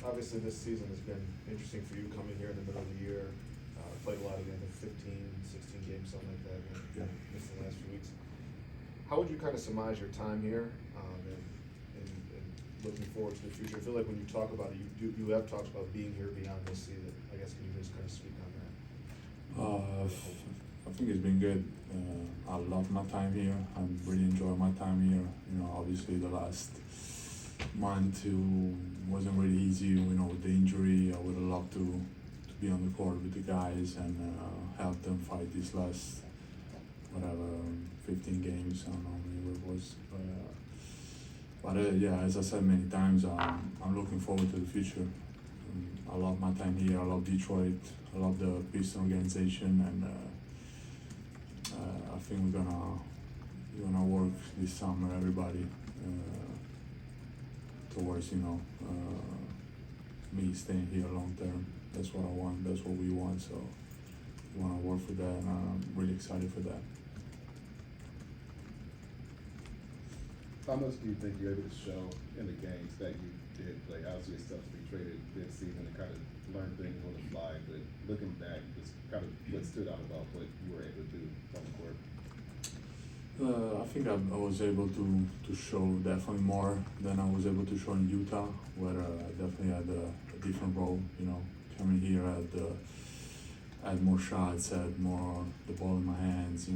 obviously this season has been interesting for you coming here in the middle of the year. Played a lot again, 15, 16 games, something like that. And missed the last few weeks. How would you kind of surmise your time here and looking forward to the future? I feel like when you talk about it, you have talked about being here beyond this season. I guess can you just kind of speak on that? I think it's been good. I love my time here. I really enjoy my time here. Obviously the last month wasn't really easy. With the injury, I would have loved to be on the court with the guys and help them fight this last 15 games. I don't know maybe it was. But yeah, as I said many times, I'm looking forward to the future. I love my time here. I love Detroit. I love the Pistons organization, and I think we're gonna work this summer, everybody, towards me staying here long term. That's what I want. That's what we want. So we want to work for that, and I'm really excited for that. How much do you think you're able to show in the games that you did play? Obviously, it's tough to be traded this season and kind of learn things on the fly, but looking back, just kind of what stood out about what you were able to do on the court? I think I was able to show definitely more than I was able to show in Utah, where I definitely had a different role. Coming here, I had more shots, had more the ball in my hands.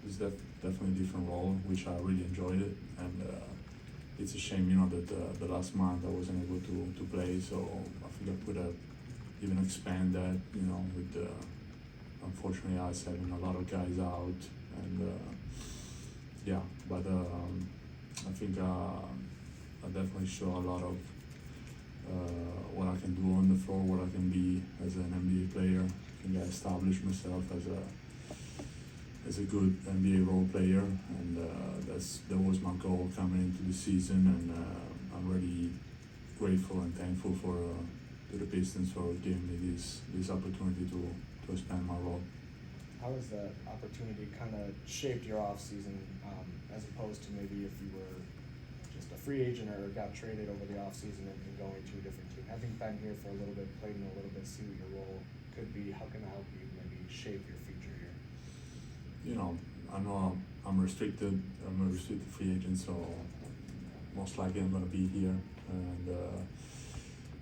It's definitely a different role, which I really enjoyed it. And it's a shame, that the last month I wasn't able to play. So I think I could have even expand that, with unfortunately us having a lot of guys out. And yeah, but I think I definitely show a lot of what I can do on the floor, what I can be as an NBA player. I think I established myself as a good NBA role player, and that was my goal coming into the season. And I'm really grateful and thankful to the Pistons for giving me this opportunity to expand my role. How has that opportunity kind of shaped your off-season, as opposed to maybe if you were just a free agent or got traded over the off-season and going to a different team? Having been here for a little bit, played in a little bit, see what your role could be, how can it help you maybe shape your future here? I know I'm restricted. I'm a restricted free agent, so most likely I'm going to be here. And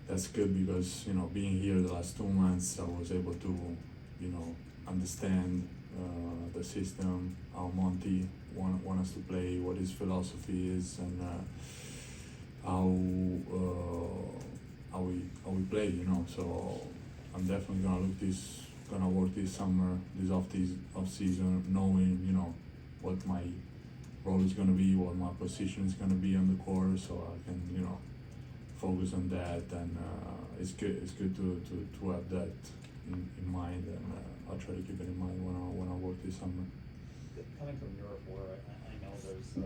that's good because, being here the last 2 months, I was able to, understand the system, how Monty want us to play, what his philosophy is, and how we play. So I'm definitely gonna work this summer, this off season, knowing what my role is gonna be, what my position is gonna be on the court, so I can focus on that. And it's good to have that in mind, and I'll try to keep it in mind when I work this summer. Coming from Europe, where I know there's a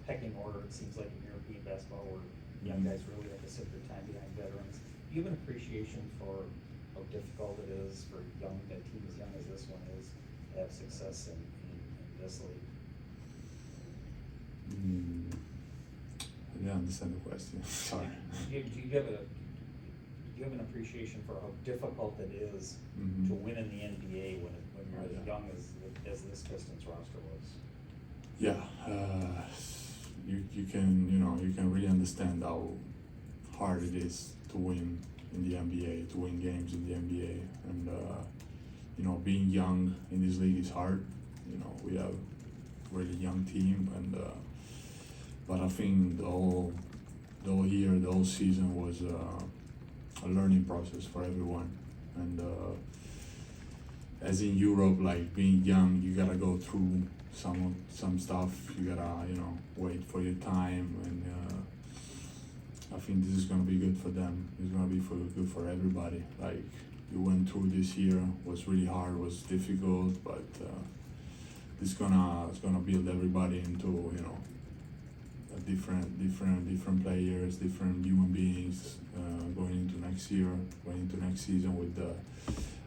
pecking order, it seems like in European basketball, where young guys really have to sit their time behind veterans. Do you have an appreciation for how difficult it is for a team as young as this one is to have success in this league? I didn't understand the question. Sorry. Do you have an appreciation for how difficult it is to win in the NBA when you're as young as this Pistons roster was? Yeah, you can really understand how hard it is to win in the NBA, to win games in the NBA, and being young in this league is hard. We have a really young team, and but I think the whole season was a learning process for everyone. And as in Europe, like being young, you gotta go through some stuff. You gotta wait for your time, and I think this is gonna be good for them. It's gonna be good for everybody. Like we went through this year, was really hard, was difficult, but it's gonna build everybody into different players, different human beings, going into next year, going into next season with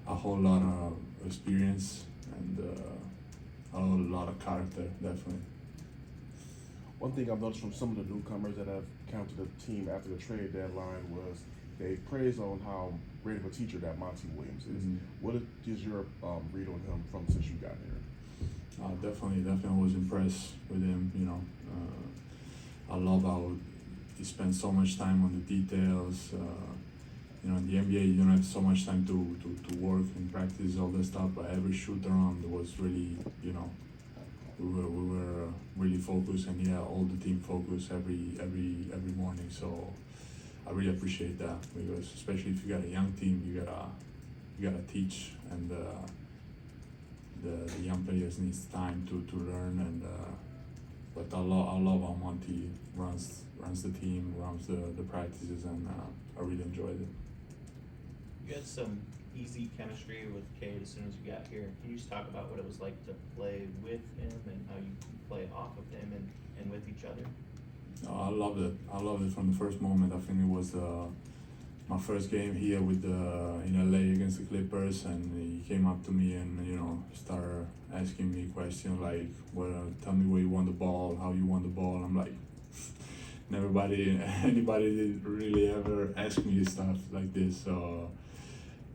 a whole lot of experience and a whole lot of character, definitely. One thing I've noticed from some of the newcomers that have come to the team after the trade deadline was they praised on how great of a teacher that Monty Williams is. Mhm. What is your read on him from since you got here? Definitely was impressed with him. You know, I love how he spends so much time on the details. You know, in the NBA, you don't have so much time to work and practice all that stuff. But every shoot around was really, you know, we were really focused, and yeah, all the team focused every morning. So I really appreciate that, because especially if you got a young team, you gotta teach, and the young players needs time to learn. And but I love how Monty runs the team, runs the practices, and I really enjoyed it. You had some easy chemistry with Cade as soon as you got here. Can you just talk about what it was like to play with him and how you play off of him and with each other? I loved it. I loved it from the first moment. I think it was my first game here with in LA against the Clippers, and he came up to me and, you know, started asking me questions like, "Well, tell me where you want the ball, how you want the ball." I'm like, anybody did really ever ask me stuff like this. So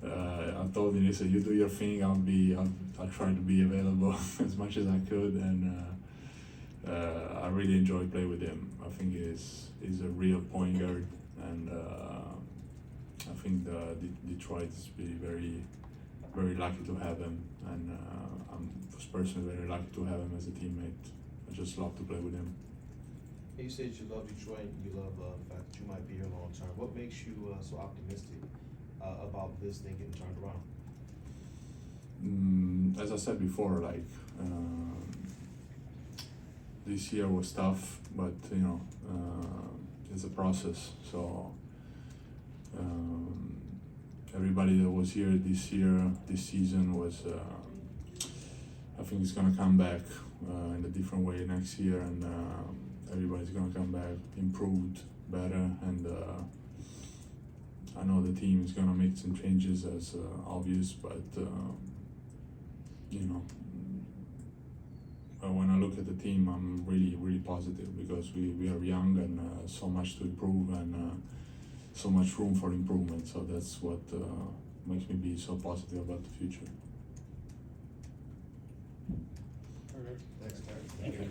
I told him, "Listen, you do your thing. I'll try to be available as much as I could." And I really enjoyed playing with him. I think he's a real point guard, and I think Detroit is very, very lucky to have him, and I'm personally very lucky to have him as a teammate. I just love to play with him. You said you love Detroit and you love the fact that you might be here long term. What makes you so optimistic about this thing getting turned around? As I said before, like this year was tough, but you know, it's a process. So everybody that was here this season was, I think, it's gonna come back in a different way next year, and everybody's gonna come back improved, better, and I know the team is gonna make some changes, as obvious, but you know, when I look at the team, I'm really positive, because we are young and so much to improve, and so much room for improvement. So that's what makes me be so positive about the future. Thanks, Terry. Thank you.